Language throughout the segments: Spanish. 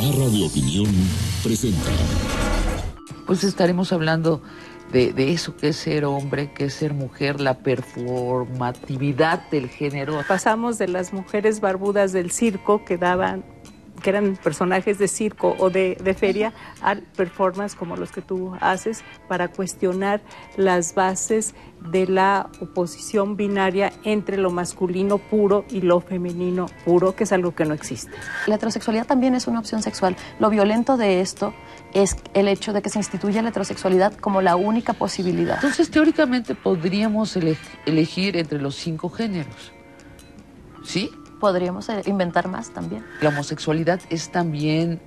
Barra de Opinión presenta. Pues estaremos hablando de eso que es ser hombre, que es ser mujer, la performatividad del género. Pasamos de las mujeres barbudas del circo que eran personajes de circo o de feria, al performance como los que tú haces, para cuestionar las bases de la oposición binaria entre lo masculino puro y lo femenino puro, que es algo que no existe. La heterosexualidad también es una opción sexual. Lo violento de esto es el hecho de que se instituya la heterosexualidad como la única posibilidad. Entonces, teóricamente podríamos elegir entre los 5 géneros, ¿sí? Podríamos inventar más también. ¿La homosexualidad es también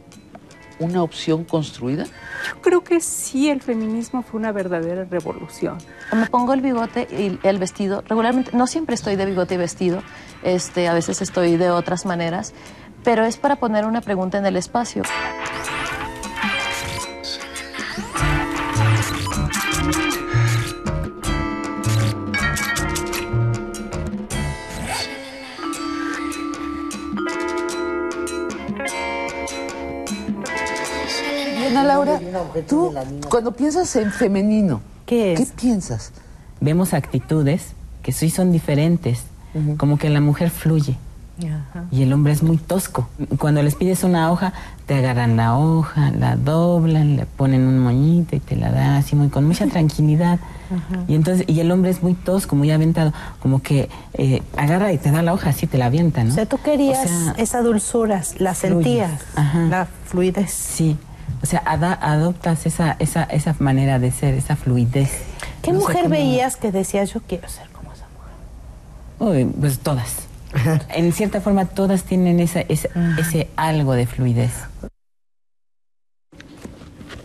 una opción construida? Yo creo que sí, el feminismo fue una verdadera revolución. Me pongo el bigote y el vestido. Regularmente, no siempre estoy de bigote y vestido, a veces estoy de otras maneras, pero es para poner una pregunta en el espacio. Ana Laura, tú cuando piensas en femenino, ¿qué es? ¿Qué piensas? Vemos actitudes que sí son diferentes, como que la mujer fluye. Ajá. Y el hombre es muy tosco. Cuando les pides una hoja, te agarran la hoja, la doblan, le ponen un moñito y te la dan así con mucha tranquilidad. Y el hombre es muy tosco, muy aventado, como que agarra y te da la hoja, así te la avienta, ¿no? O sea, tú querías esa dulzura, la sentías, la fluidez. Sí, o sea, adoptas esa manera de ser, esa fluidez. ¿Qué mujer veías que decías, yo quiero ser como esa mujer? Uy, pues todas. En cierta forma todas tienen ese algo de fluidez.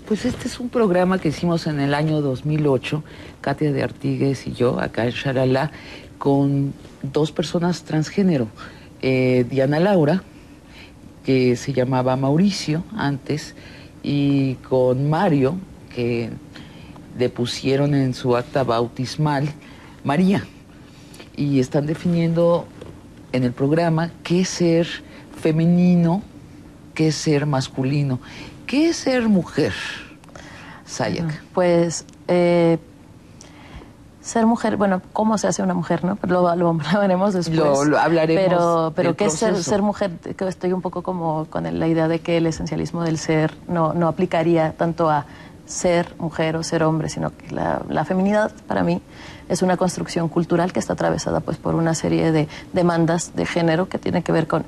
Pues este es un programa que hicimos en el año 2008, Katia de Artigues y yo, acá en Xalala, con 2 personas transgénero. Diana Laura, que se llamaba Mauricio antes, y con Mario, que le pusieron en su acta bautismal María. Y están definiendo en el programa qué es ser femenino, qué es ser masculino, qué es ser mujer. Sayak. Pues ser mujer, bueno, ¿cómo se hace una mujer, no? Lo veremos después. Lo hablaremos. Pero ¿qué es ser mujer? Que estoy un poco como con la idea de que el esencialismo del ser no aplicaría tanto a ser mujer o ser hombre, sino que la feminidad para mí es una construcción cultural que está atravesada pues por una serie de demandas de género que tienen que ver con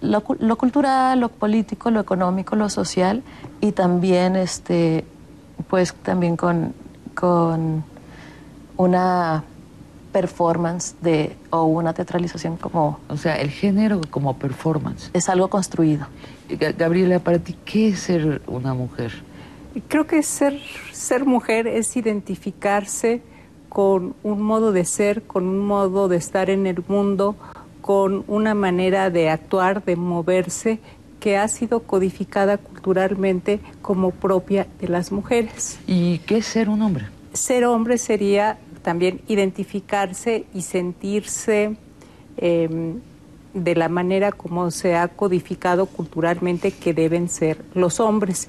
lo cultural, lo político, lo económico, lo social, y también pues también con una performance o una teatralización como... O sea, el género como performance. Es algo construido. Gabriela, para ti, ¿qué es ser una mujer? Creo que ser mujer es identificarse con un modo de ser, con un modo de estar en el mundo, con una manera de actuar, de moverse, que ha sido codificada culturalmente como propia de las mujeres. ¿Y qué es ser un hombre? Ser hombre sería también identificarse y sentirse de la manera como se ha codificado culturalmente que deben ser los hombres.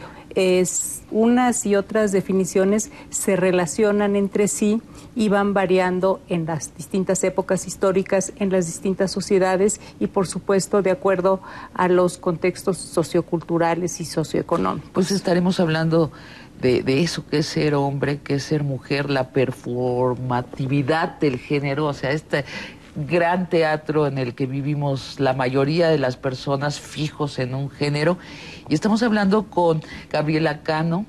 Unas y otras definiciones se relacionan entre sí y van variando en las distintas épocas históricas, en las distintas sociedades y, por supuesto, de acuerdo a los contextos socioculturales y socioeconómicos. Pues estaremos hablando de eso que es ser hombre, que es ser mujer, la performatividad del género, o sea, este gran teatro en el que vivimos la mayoría de las personas fijos en un género. Y estamos hablando con Gabriela Cano,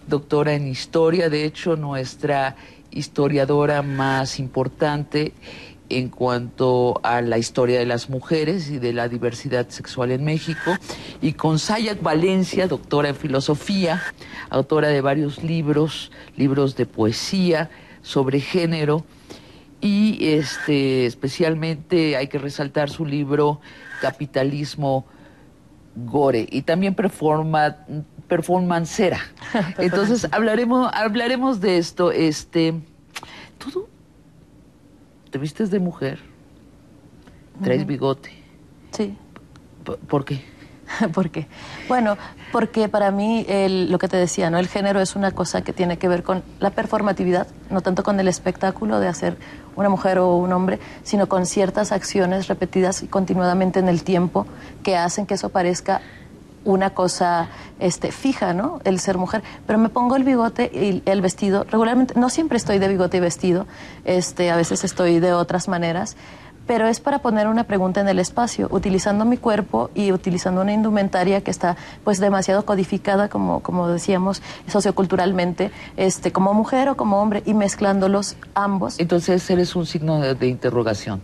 doctora en historia, de hecho nuestra historiadora más importante en cuanto a la historia de las mujeres y de la diversidad sexual en México, y con Sayak Valencia, doctora en filosofía, autora de varios libros de poesía sobre género, y especialmente hay que resaltar su libro Capitalismo Gore, y también performancera. Entonces hablaremos de esto. ¿Tú te vistes de mujer? ¿Traes bigote? Sí. ¿Por qué? ¿Por qué? Bueno, porque para mí lo que te decía, ¿no? El género es una cosa que tiene que ver con la performatividad, no tanto con el espectáculo de hacer una mujer o un hombre, sino con ciertas acciones repetidas y continuadamente en el tiempo que hacen que eso parezca una cosa fija, ¿no? El ser mujer. Pero me pongo el bigote y el vestido. Regularmente, no siempre estoy de bigote y vestido, a veces estoy de otras maneras, pero es para poner una pregunta en el espacio, utilizando mi cuerpo y utilizando una indumentaria que está pues demasiado codificada, como decíamos, socioculturalmente, como mujer o como hombre, y mezclándolos ambos. Entonces eres un signo de interrogación.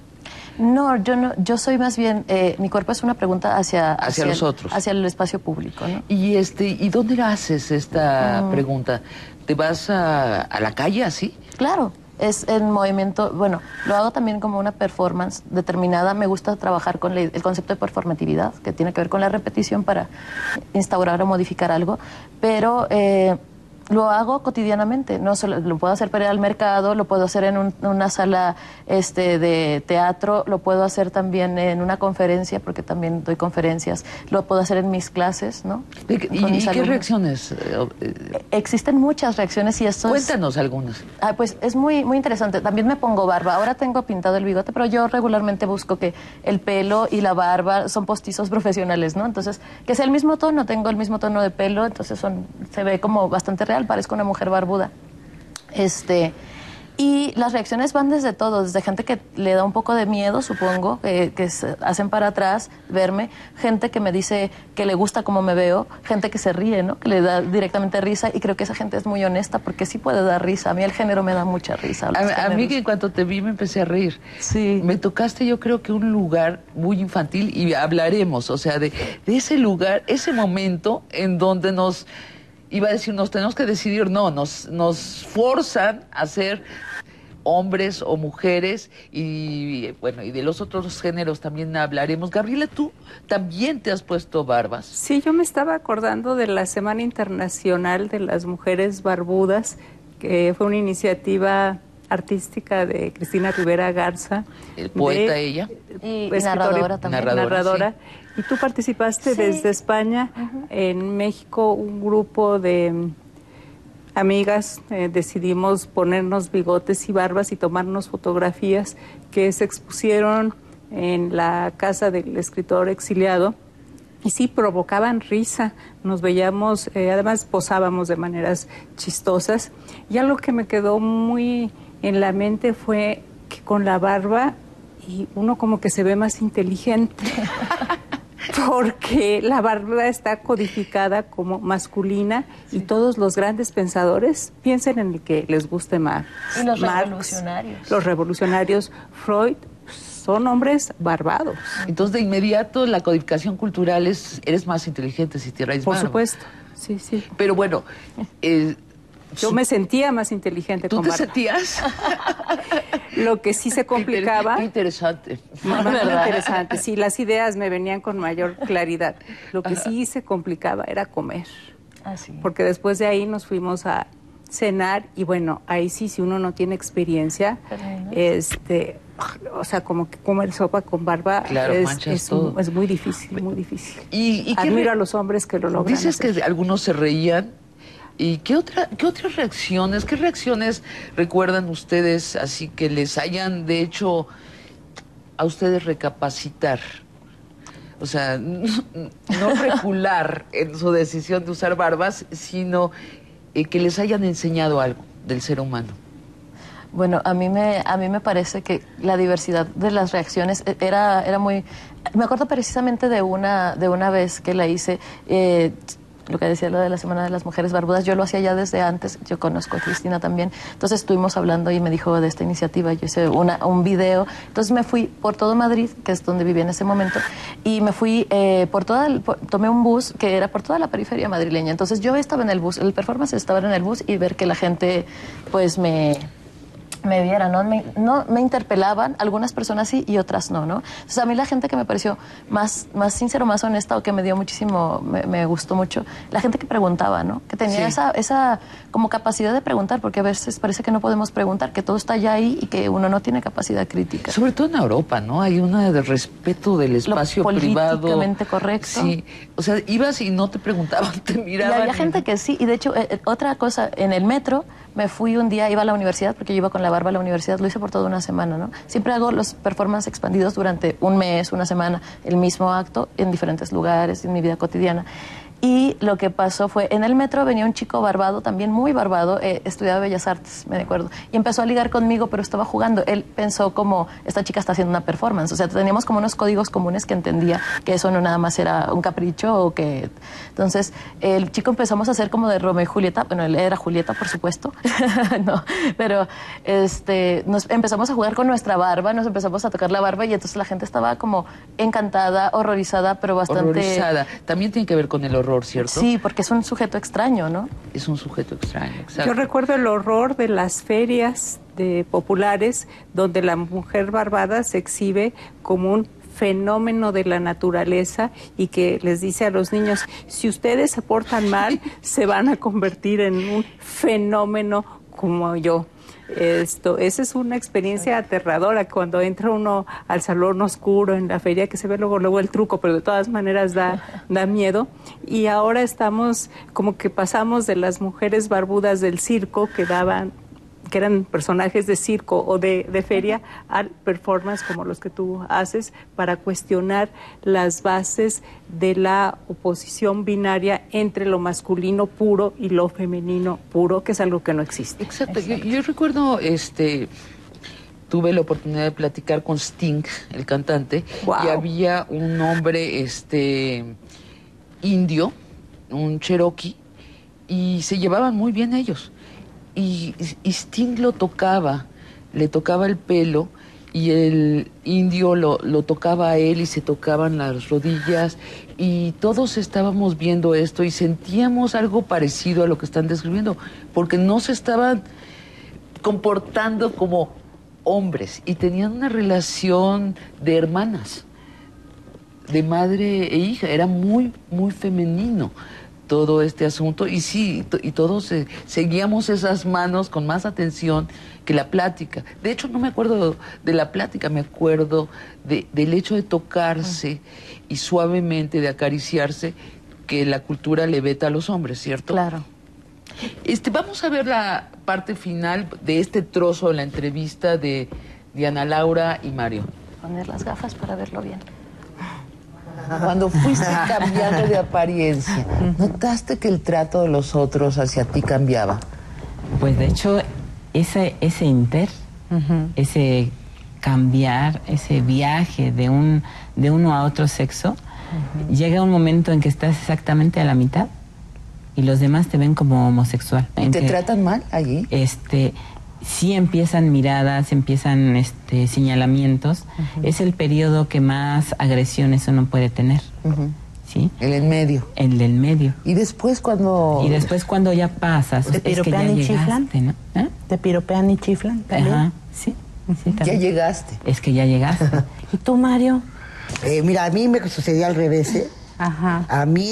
No, yo soy más bien, mi cuerpo es una pregunta hacia los otros. Hacia el espacio público, ¿no? ¿Y dónde haces esta pregunta? ¿Te vas a la calle así? Claro, es en movimiento, bueno, lo hago también como una performance determinada. Me gusta trabajar con el concepto de performatividad, que tiene que ver con la repetición para instaurar o modificar algo, pero lo hago cotidianamente. No solo, lo puedo hacer para ir al mercado, lo puedo hacer en una sala de teatro, lo puedo hacer también en una conferencia, porque también doy conferencias, lo puedo hacer en mis clases, ¿no? ¿Y qué reacciones? Existen muchas reacciones y esto Cuéntanos algunas. Pues es muy, muy interesante. También me pongo barba. Ahora tengo pintado el bigote, pero yo regularmente busco que el pelo y la barba son postizos profesionales, ¿no? Entonces, que sea el mismo tono, tengo el mismo tono de pelo, entonces se ve como bastante real. Parezco una mujer barbuda. Y las reacciones van desde todo, desde gente que le da un poco de miedo, supongo, que se hacen para atrás, verme, gente que me dice que le gusta cómo me veo, gente que se ríe, ¿no? Que le da directamente risa, y creo que esa gente es muy honesta porque sí puede dar risa. A mí el género me da mucha risa. A mí que en cuanto te vi me empecé a reír. Sí. Me tocaste, yo creo que un lugar muy infantil, y hablaremos, o sea, de ese lugar, ese momento en donde nos tenemos que decidir, no, nos forzan a ser hombres o mujeres, y bueno, y de los otros géneros también hablaremos. Gabriela, tú también te has puesto barbas. Sí, yo me estaba acordando de la Semana Internacional de las Mujeres Barbudas, que fue una iniciativa artística de Cristina Rivera Garza. Poeta ella. Y narradora también. Narradora. Sí. Y tú participaste desde España. En México, un grupo de amigas decidimos ponernos bigotes y barbas y tomarnos fotografías que se expusieron en la casa del escritor exiliado. Y sí, provocaban risa, nos veíamos, además posábamos de maneras chistosas. Y algo que me quedó muy en la mente fue que con la barba y uno como que se ve más inteligente. Porque la barba está codificada como masculina, y todos los grandes pensadores piensen en el que les guste más. Y los revolucionarios. Los revolucionarios, Freud, son hombres barbados. Entonces, de inmediato, la codificación cultural eres más inteligente si te raíz barba. Por supuesto, sí, sí. Pero bueno... yo me sentía más inteligente con barba. ¿Tú te sentías? Lo que sí se complicaba... Qué interesante. Muy interesante. Sí, las ideas me venían con mayor claridad. Lo que sí se complicaba era comer. Ah, sí. Porque después de ahí nos fuimos a cenar, y bueno, ahí sí, si uno no tiene experiencia, o sea, como que comer sopa con barba, claro, es muy difícil, muy difícil. ¿Y admiro a los hombres que lo logran. Dices que algunos se reían. ¿Y qué otras reacciones, qué reacciones recuerdan ustedes así que les hayan, de hecho, a ustedes recapacitar? O sea, no recular en su decisión de usar barbas, sino que les hayan enseñado algo del ser humano. Bueno, a mí me parece que la diversidad de las reacciones era muy... Me acuerdo precisamente de una vez que la hice... lo que decía lo de la Semana de las Mujeres Barbudas, yo lo hacía ya desde antes, yo conozco a Cristina también, entonces estuvimos hablando y me dijo de esta iniciativa, yo hice un video, entonces me fui por todo Madrid, que es donde vivía en ese momento, y me fui tomé un bus que era por toda la periferia madrileña, entonces yo estaba en el bus, el performance estaba en el bus, y ver que la gente pues me me vieran, no me interpelaban, algunas personas sí y otras no, ¿no? Entonces a mí la gente que me pareció más sincero, más honesta, o que me dio muchísimo, me gustó mucho, la gente que preguntaba, ¿no? Que tenía esa como capacidad de preguntar, porque a veces parece que no podemos preguntar, que todo está ya ahí y que uno no tiene capacidad crítica. Sobre todo en Europa, ¿no? Hay una de respeto del espacio privado. Políticamente correcto. Sí, o sea, ibas y no te preguntaban, te miraban. Y había gente que sí, y de hecho, otra cosa, en el metro me fui un día, iba a la universidad, porque yo iba con la barba a la universidad, lo hice por toda una semana, ¿no? Siempre hago los performances expandidos durante un mes, una semana, el mismo acto, en diferentes lugares, en mi vida cotidiana. Y lo que pasó fue, en el metro venía un chico barbado, también muy barbado, estudiaba Bellas Artes, me acuerdo, y empezó a ligar conmigo, pero estaba jugando. Él pensó como, esta chica está haciendo una performance, o sea, teníamos como unos códigos comunes que entendía que eso no nada más era un capricho o que... Entonces, el chico empezamos a hacer como de Romeo y Julieta, bueno, él era Julieta, por supuesto, no, pero nos empezamos a jugar con nuestra barba, nos empezamos a tocar la barba y entonces la gente estaba como encantada, horrorizada, pero bastante... Horrorizada, también tiene que ver con el horror, ¿cierto? Sí, porque es un sujeto extraño, ¿no? Es un sujeto extraño, exacto. Yo recuerdo el horror de las ferias populares donde la mujer barbada se exhibe como un fenómeno de la naturaleza y que les dice a los niños, si ustedes se portan mal, se van a convertir en un fenómeno como yo. Esa es una experiencia aterradora cuando entra uno al salón oscuro en la feria, que se ve luego el truco, pero de todas maneras da miedo. Y ahora estamos como que pasamos de las mujeres barbudas del circo que eran personajes de circo o de feria, a performance como los que tú haces para cuestionar las bases de la oposición binaria entre lo masculino puro y lo femenino puro, que es algo que no existe. Exacto. Yo recuerdo, tuve la oportunidad de platicar con Sting, el cantante, y había un hombre indio, un cherokee, y se llevaban muy bien ellos. Y Sting le tocaba el pelo y el indio lo tocaba a él y se tocaban las rodillas y todos estábamos viendo esto y sentíamos algo parecido a lo que están describiendo, porque no se estaban comportando como hombres y tenían una relación de hermanas, de madre e hija, era muy, muy femenino todo este asunto, y sí, y todos seguíamos esas manos con más atención que la plática. De hecho, no me acuerdo de la plática, me acuerdo del hecho de tocarse y suavemente de acariciarse, que la cultura le veta a los hombres, ¿cierto? Claro. Vamos a ver la parte final de este trozo de la entrevista de Ana Laura y Mario. Poner las gafas para verlo bien. Cuando fuiste cambiando de apariencia, ¿notaste que el trato de los otros hacia ti cambiaba? Pues de hecho, ese cambiar, ese viaje de uno a otro sexo, llega un momento en que estás exactamente a la mitad y los demás te ven como homosexual. ¿Y te tratan mal allí? Sí empiezan miradas, empiezan señalamientos. Es el periodo que más agresiones uno puede tener. ¿Sí? El en medio. El del medio. Y después cuando ya pasas, ¿te piropean y chiflan? ¿no? ¿Eh? ¿Te piropean y chiflan también? Ajá, sí. Ya llegaste. Es que ya llegaste. ¿Y tú, Mario? Mira, a mí me sucedía al revés, ¿eh? Ajá. A mí,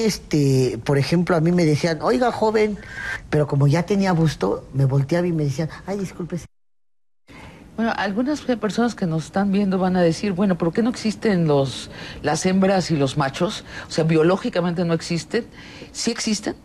por ejemplo, a mí me decían, oiga, joven, pero como ya tenía busto, me volteaba y me decían, ay, disculpe. Bueno, algunas personas que nos están viendo van a decir, bueno, ¿por qué no existen las hembras y los machos? O sea, biológicamente no existen. ¿Sí existen,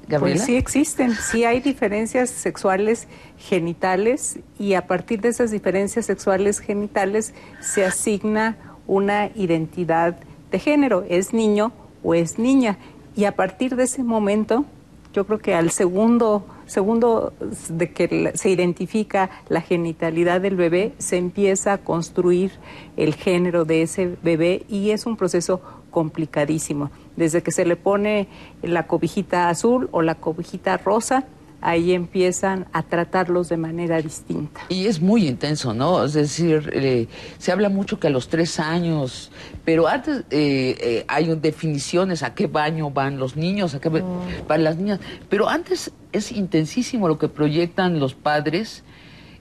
Gabriela? Pues sí existen, sí hay diferencias sexuales genitales y a partir de esas diferencias sexuales genitales se asigna una identidad de género, es niño o es niña, y a partir de ese momento, yo creo que al segundo de que se identifica la genitalidad del bebé, se empieza a construir el género de ese bebé y es un proceso complicadísimo. Desde que se le pone la cobijita azul o la cobijita rosa, ahí empiezan a tratarlos de manera distinta. Y es muy intenso, ¿no? Es decir, se habla mucho que a los 3 años, pero antes hay definiciones a qué baño van los niños, a qué van las niñas, pero antes es intensísimo lo que proyectan los padres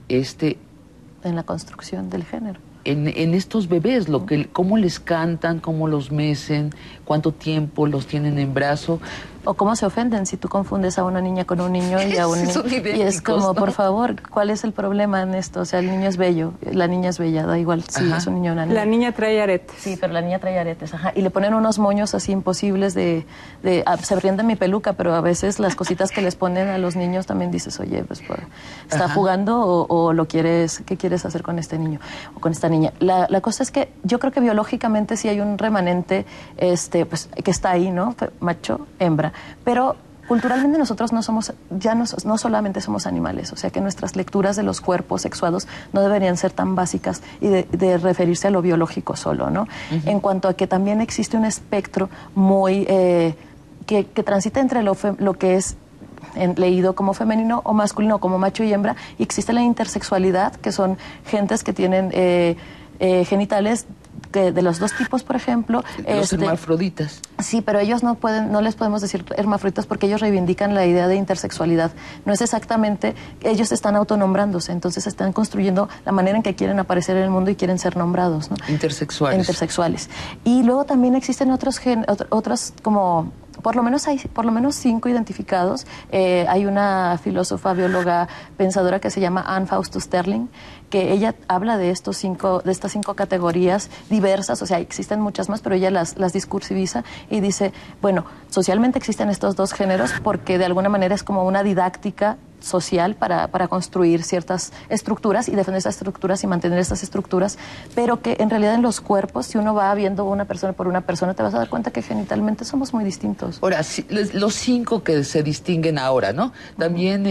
en la construcción del género. En estos bebés, cómo les cantan, cómo los mecen, cuánto tiempo los tienen en brazo. O cómo se ofenden si tú confundes a una niña con un niño y a un niño. Y es como, ¿no? por favor, ¿cuál es el problema en esto? O sea, el niño es bello, la niña es bella, da igual si es un niño o una niña. La niña trae aretes. Sí, pero la niña trae aretes, ajá. Y le ponen unos moños así imposibles se ríen de mi peluca, pero a veces las cositas que les ponen a los niños también dices, oye, pues ¿está jugando o qué quieres hacer con este niño o con esta niña? La cosa es que yo creo que biológicamente sí hay un remanente pues, que está ahí, ¿no? Macho, hembra. Pero culturalmente nosotros no solamente somos animales, o sea que nuestras lecturas de los cuerpos sexuados no deberían ser tan básicas y de referirse a lo biológico solo, ¿no? En cuanto a que también existe un espectro muy que transita entre lo que es leído como femenino o masculino, como macho y hembra, y existe la intersexualidad, que son gentes que tienen genitales de los dos tipos, por ejemplo. Los hermafroditas. Sí, pero ellos no les podemos decir hermafroditas porque ellos reivindican la idea de intersexualidad. No es exactamente, ellos están autonombrándose, entonces están construyendo la manera en que quieren aparecer en el mundo y quieren ser nombrados, ¿no? Intersexuales. Y luego también existen otros como... Por lo menos 5 identificados. Hay una filósofa, bióloga, pensadora que se llama Anne Fausto Sterling, que ella habla de estas 5 categorías diversas, o sea, existen muchas más, pero ella las discursiviza y dice, bueno, socialmente existen estos dos géneros porque de alguna manera es como una didáctica social para construir ciertas estructuras y defender esas estructuras y mantener esas estructuras, pero que en realidad en los cuerpos, si uno va viendo una persona por una persona, te vas a dar cuenta que genitalmente somos muy distintos. Ahora, los 5 que se distinguen ahora, ¿no? También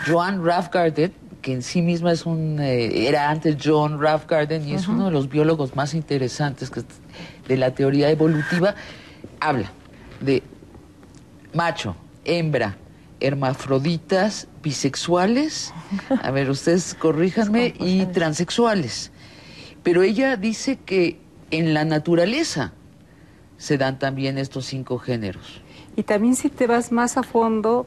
Joan Ravgarden, que en sí misma era antes John Ravgarden y es uno de los biólogos más interesantes de la teoría evolutiva, habla de macho, hembra, hermafroditas, bisexuales, a ver, ustedes corríjanme, y transexuales. Pero ella dice que en la naturaleza se dan también estos 5 géneros. Y también si te vas más a fondo,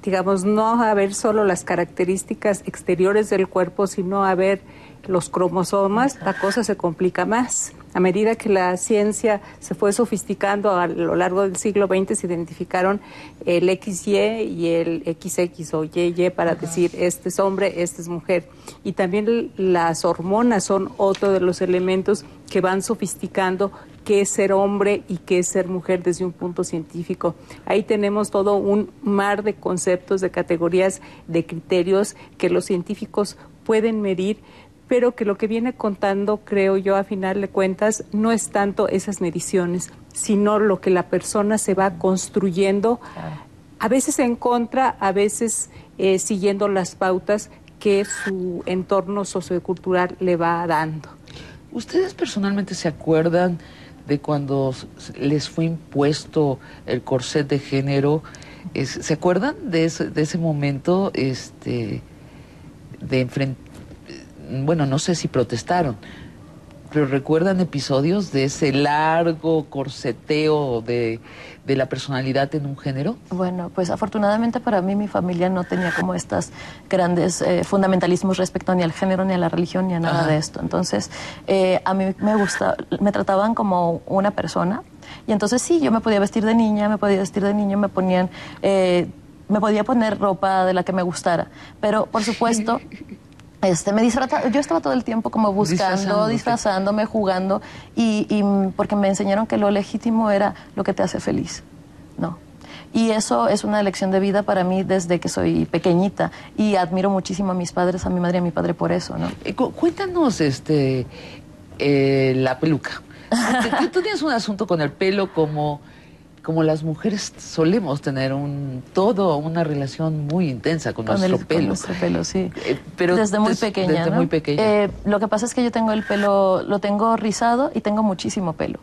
digamos, no a ver solo las características exteriores del cuerpo, sino a ver los cromosomas, la cosa se complica más. A medida que la ciencia se fue sofisticando a lo largo del siglo XX, se identificaron el XY y el XX o YY para decir este es hombre, este es mujer. Y también las hormonas son otro de los elementos que van sofisticando qué es ser hombre y qué es ser mujer desde un punto científico. Ahí tenemos todo un mar de conceptos, de categorías, de criterios que los científicos pueden medir, pero que lo que viene contando, creo yo, a final de cuentas, no es tanto esas mediciones, sino lo que la persona se va construyendo, a veces en contra, a veces siguiendo las pautas que su entorno sociocultural le va dando. ¿Ustedes personalmente se acuerdan de cuando les fue impuesto el corset de género? ¿Se acuerdan de ese momento de enfrentar? Bueno, no sé si protestaron, pero ¿recuerdan episodios de ese largo corseteo de la personalidad en un género? Bueno, pues afortunadamente para mí mi familia no tenía como estas grandes fundamentalismos respecto ni al género, ni a la religión, ni a nada de esto. Entonces, a mí me trataban como una persona, y entonces sí, yo me podía vestir de niña, me podía vestir de niño, me podía poner ropa de la que me gustara, pero por supuesto... yo estaba todo el tiempo como buscando, disfrazándome, jugando, y porque me enseñaron que lo legítimo era lo que te hace feliz, ¿no? Y eso es una lección de vida para mí desde que soy pequeñita, y admiro muchísimo a mis padres, a mi madre y a mi padre por eso, ¿no? Cuéntanos la peluca. Tú tienes un asunto con el pelo como las mujeres solemos tener una relación muy intensa con nuestro pelo. Con nuestro pelo, sí. Pero desde muy pequeña, desde ¿no? muy pequeña. Lo que pasa es que yo tengo el pelo, lo tengo rizado y tengo muchísimo pelo.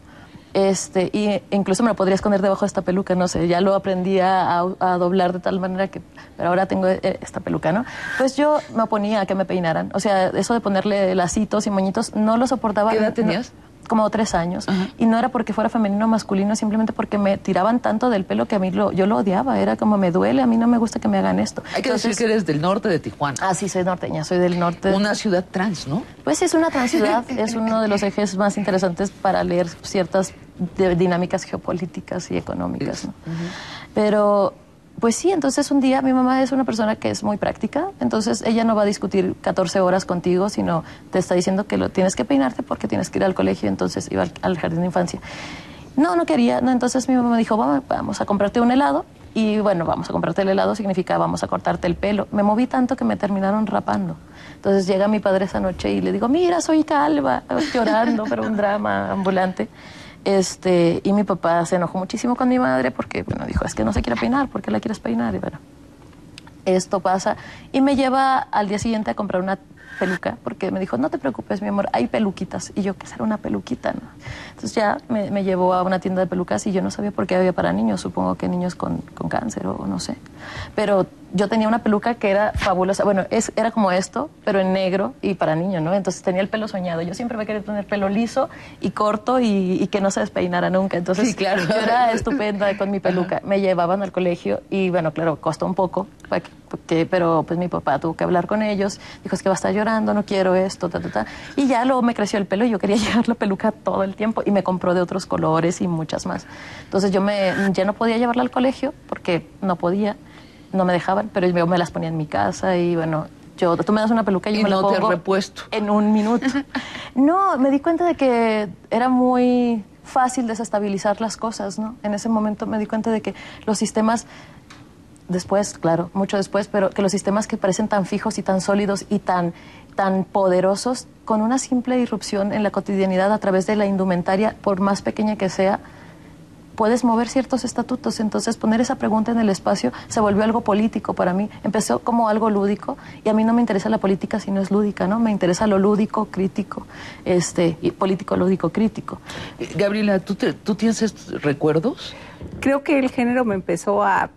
Y incluso me lo podría esconder debajo de esta peluca, no sé, ya lo aprendí a doblar de tal manera que, pero ahora tengo esta peluca, ¿no? Pues yo me oponía a que me peinaran, o sea, eso de ponerle lacitos y moñitos, no lo soportaba. ¿Qué edad tenías? como 3 años. Y no era porque fuera femenino o masculino, simplemente porque me tiraban tanto del pelo que a mí yo lo odiaba. Era como, me duele, a mí no me gusta que me hagan esto. Hay que decir que eres del norte de Tijuana. Ah, sí, soy norteña, soy del norte. Una ciudad trans, ¿no? Pues sí, es una transciudad, es uno de los ejes más interesantes para leer ciertas dinámicas geopolíticas y económicas, ¿no? Pero, pues sí, entonces un día mi mamá es una persona que es muy práctica, entonces ella no va a discutir 14 horas contigo, sino te está diciendo que lo tienes que peinarte porque tienes que ir al colegio, entonces iba al jardín de infancia. No quería, no, entonces mi mamá me dijo, vamos a comprarte un helado, y bueno, vamos a comprarte el helado significa vamos a cortarte el pelo. Me moví tanto que me terminaron rapando. Entonces llega mi padre esa noche y le digo, mira, soy calva, llorando, pero un drama ambulante. Y mi papá se enojó muchísimo con mi madre porque, bueno, dijo, es que no se quiere peinar, ¿por qué la quieres peinar? Y bueno, esto pasa. Y me lleva al día siguiente a comprar una peluca, porque me dijo, no te preocupes, mi amor, hay peluquitas. Y yo, ¿qué será una peluquita? ¿No? Entonces ya me llevó a una tienda de pelucas y yo no sabía por qué había para niños, supongo que niños con cáncer o no sé. Pero yo tenía una peluca que era fabulosa, bueno, era como esto, pero en negro y para niño, ¿no? Entonces tenía el pelo soñado. Yo siempre me quería tener pelo liso y corto y que no se despeinara nunca. Entonces sí, claro. Yo era estupenda con mi peluca. Me llevaban al colegio y bueno, claro, costó un poco, pero pues mi papá tuvo que hablar con ellos, dijo, es que va a estar llorando, no quiero esto, y ya luego me creció el pelo y yo quería llevar la peluca todo el tiempo y me compró de otros colores y muchas más. Entonces ya no podía llevarla al colegio porque no podía, no me dejaban, pero yo me las ponía en mi casa y bueno, tú me das una peluca y yo me la pongo. Y no te repuesto. En un minuto. No, me di cuenta de que era muy fácil desestabilizar las cosas, ¿no? En ese momento me di cuenta de que los sistemas, después, claro, mucho después, pero que los sistemas que parecen tan fijos y tan sólidos y tan poderosos, con una simple irrupción en la cotidianidad a través de la indumentaria, por más pequeña que sea, puedes mover ciertos estatutos. Entonces poner esa pregunta en el espacio se volvió algo político para mí. Empezó como algo lúdico y a mí no me interesa la política si no es lúdica, ¿no? Me interesa lo lúdico, crítico, y político, lúdico, crítico. Gabriela, ¿tú tienes estos recuerdos? Creo que el género me empezó a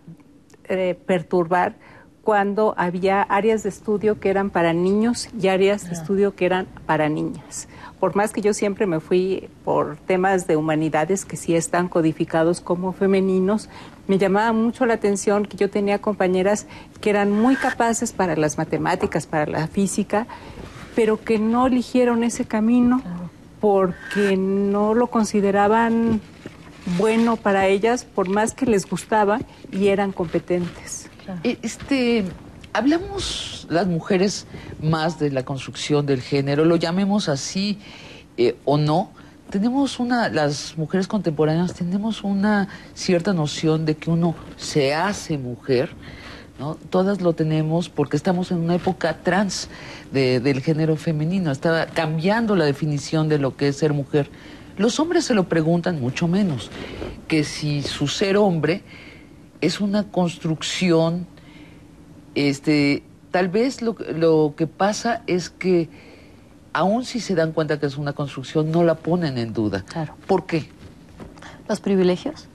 perturbar cuando había áreas de estudio que eran para niños y áreas de estudio que eran para niñas. Por más que yo siempre me fui por temas de humanidades que sí están codificados como femeninos, me llamaba mucho la atención que yo tenía compañeras que eran muy capaces para las matemáticas, para la física, pero que no eligieron ese camino porque no lo consideraban bueno para ellas, por más que les gustaba y eran competentes. Hablamos las mujeres más de la construcción del género, lo llamemos así o no. Las mujeres contemporáneas tenemos una cierta noción de que uno se hace mujer, ¿no? Todas lo tenemos porque estamos en una época trans del género femenino, está cambiando la definición de lo que es ser mujer. Los hombres se lo preguntan mucho menos, que si su ser hombre es una construcción, tal vez lo que pasa es que aun si se dan cuenta que es una construcción, no la ponen en duda. Claro. ¿Por qué? Los privilegios.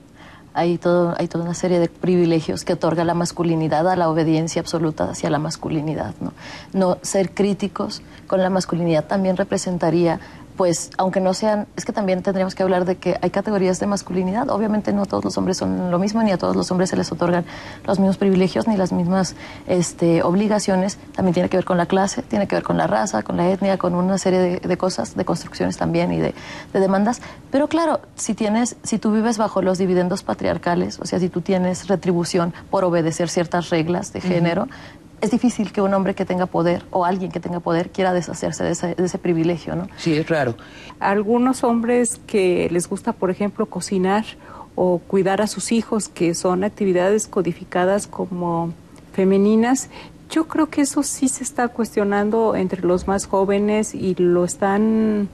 Hay toda una serie de privilegios que otorga la masculinidad a la obediencia absoluta hacia la masculinidad, ¿no? No ser críticos con la masculinidad también representaría, pues, aunque no sean, es que también tendríamos que hablar de que hay categorías de masculinidad. Obviamente no todos los hombres son lo mismo, ni a todos los hombres se les otorgan los mismos privilegios, ni las mismas obligaciones. También tiene que ver con la clase, tiene que ver con la raza, con la etnia, con una serie de cosas, de construcciones también y de demandas. Pero claro, si tú vives bajo los dividendos patriarcales, o sea, si tú tienes retribución por obedecer ciertas reglas de género, es difícil que un hombre que tenga poder o alguien que tenga poder quiera deshacerse de ese privilegio, ¿no? Sí, es raro. Algunos hombres que les gusta, por ejemplo, cocinar o cuidar a sus hijos, que son actividades codificadas como femeninas, yo creo que eso sí se está cuestionando entre los más jóvenes y lo están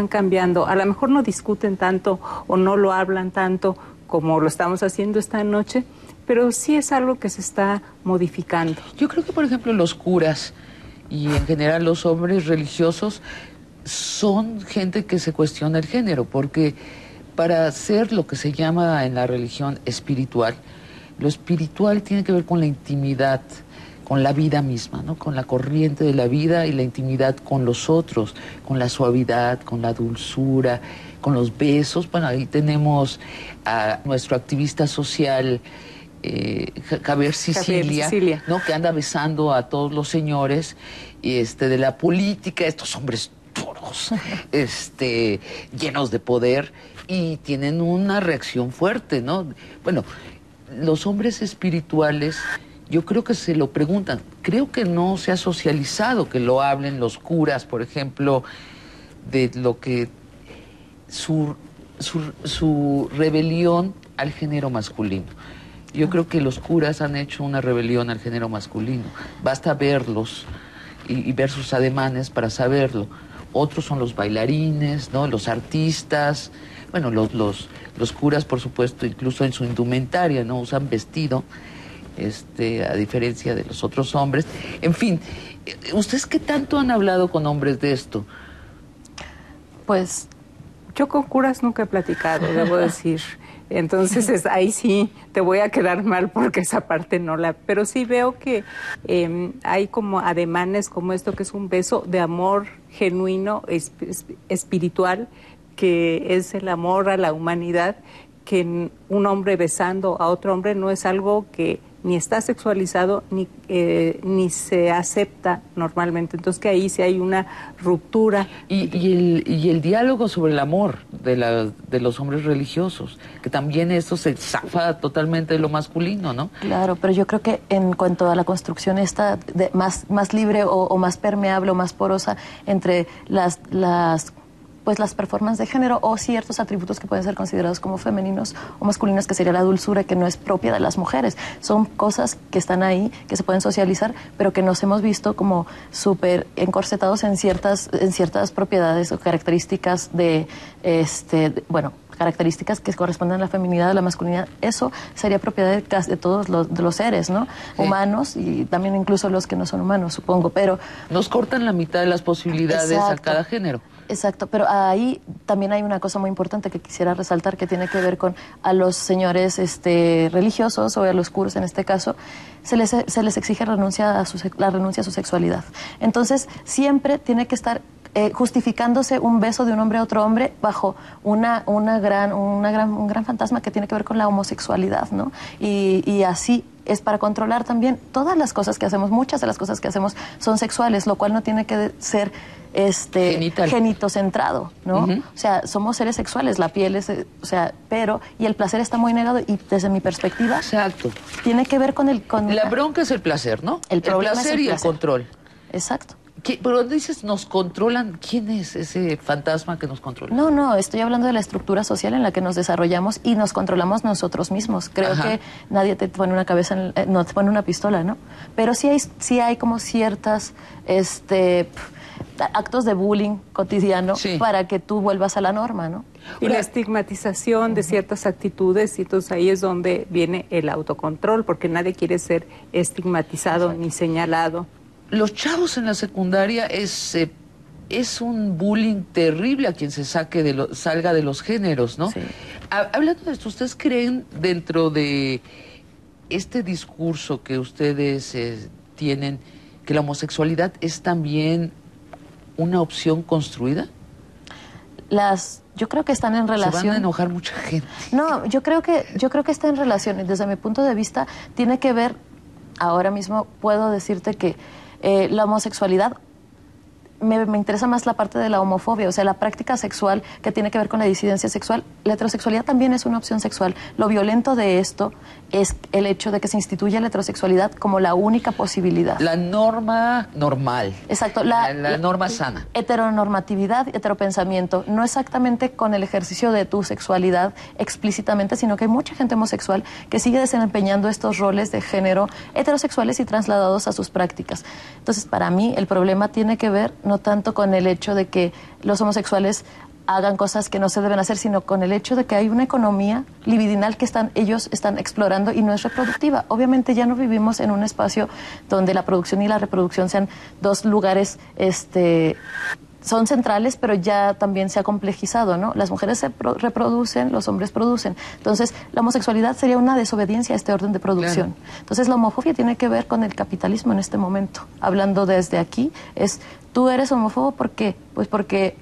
cambiando. A lo mejor no discuten tanto o no lo hablan tanto como lo estamos haciendo esta noche, pero sí es algo que se está modificando. Yo creo que, por ejemplo, los curas y en general los hombres religiosos son gente que se cuestiona el género, porque para ser lo que se llama en la religión espiritual, lo espiritual tiene que ver con la intimidad, la vida misma, ¿no? Con la corriente de la vida y la intimidad con los otros, con la suavidad, con la dulzura, con los besos. Bueno, ahí tenemos a nuestro activista social, Javier Sicilia, ¿no? Que anda besando a todos los señores de la política, estos hombres duros, llenos de poder, y tienen una reacción fuerte, ¿no? Bueno, los hombres espirituales, yo creo que se lo preguntan. Creo que no se ha socializado que lo hablen los curas, por ejemplo, de lo que su rebelión al género masculino. Yo creo que los curas han hecho una rebelión al género masculino. Basta verlos y ver sus ademanes para saberlo. Otros son los bailarines, ¿no? Los artistas. Bueno, los curas, por supuesto, incluso en su indumentaria, ¿no? Usan vestido, a diferencia de los otros hombres. En fin, ¿ustedes qué tanto han hablado con hombres de esto? Pues yo con curas nunca he platicado, debo decir. Entonces ahí sí te voy a quedar mal porque esa parte no la... Pero sí veo que hay como ademanes como esto, que es un beso de amor genuino, espiritual, que es el amor a la humanidad, que un hombre besando a otro hombre no es algo que ni está sexualizado ni se acepta normalmente. Entonces que ahí sí hay una ruptura. Y el diálogo sobre el amor de los hombres religiosos, que también esto se zafa totalmente de lo masculino, ¿no? Claro, pero yo creo que en cuanto a la construcción esta más libre o más permeable o más porosa entre las performances de género o ciertos atributos que pueden ser considerados como femeninos o masculinos, que sería la dulzura, que no es propia de las mujeres. Son cosas que están ahí, que se pueden socializar, pero que nos hemos visto como súper encorsetados en ciertas propiedades o características características que corresponden a la feminidad, a la masculinidad. Eso sería propiedad de todos los seres, ¿no? Sí. Humanos, y también incluso los que no son humanos, supongo, pero... Nos cortan la mitad de las posibilidades. Exacto. A cada género. Exacto, pero ahí también hay una cosa muy importante que quisiera resaltar, que tiene que ver con a los señores religiosos, o a los curas en este caso, se les exige la renuncia a su sexualidad. Entonces, siempre tiene que estar justificándose un beso de un hombre a otro hombre bajo un gran fantasma que tiene que ver con la homosexualidad, ¿no? Y así es para controlar también todas las cosas que hacemos. Muchas de las cosas que hacemos son sexuales, lo cual no tiene que ser genitocentrado, ¿no? O sea, somos seres sexuales, la piel es, y el placer está muy negado, y desde mi perspectiva, exacto, tiene que ver con la bronca es el placer, ¿no? El problema placer es el y placer. El control. Exacto. Pero cuando dices nos controlan, ¿quién es ese fantasma que nos controla? No, estoy hablando de la estructura social en la que nos desarrollamos y nos controlamos nosotros mismos. Creo Ajá. que nadie te pone una cabeza, no te pone una pistola, ¿no? Pero sí hay como ciertas actos de bullying cotidiano, sí, para que tú vuelvas a la norma, ¿no? Y la estigmatización de ciertas actitudes, y entonces ahí es donde viene el autocontrol, porque nadie quiere ser estigmatizado ni señalado. Los chavos en la secundaria es un bullying terrible a quien se salga de los géneros, ¿no? Sí. Hablando de esto, ¿ustedes creen dentro de este discurso que ustedes tienen que la homosexualidad es también una opción construida? Yo creo que están en relación. Se van a enojar mucha gente. No, yo creo que está en relación. Desde mi punto de vista, tiene que ver. Ahora mismo puedo decirte que la homosexualidad, me interesa más la parte de la homofobia, o sea, la práctica sexual que tiene que ver con la disidencia sexual. La heterosexualidad también es una opción sexual. Lo violento de esto es el hecho de que se instituya la heterosexualidad como la única posibilidad. La norma normal. Exacto. La norma sana. Heteronormatividad, heteropensamiento, no exactamente con el ejercicio de tu sexualidad explícitamente, sino que hay mucha gente homosexual que sigue desempeñando estos roles de género heterosexuales y trasladados a sus prácticas. Entonces, para mí, el problema tiene que ver no tanto con el hecho de que los homosexuales hagan cosas que no se deben hacer, sino con el hecho de que hay una economía libidinal que ellos están explorando y no es reproductiva. Obviamente ya no vivimos en un espacio donde la producción y la reproducción sean dos lugares son centrales, pero ya también se ha complejizado, ¿no? Las mujeres se reproducen, los hombres producen. Entonces, la homosexualidad sería una desobediencia a este orden de producción. Claro. Entonces, la homofobia tiene que ver con el capitalismo en este momento. Hablando desde aquí, tú eres homófobo, ¿por qué? Pues porque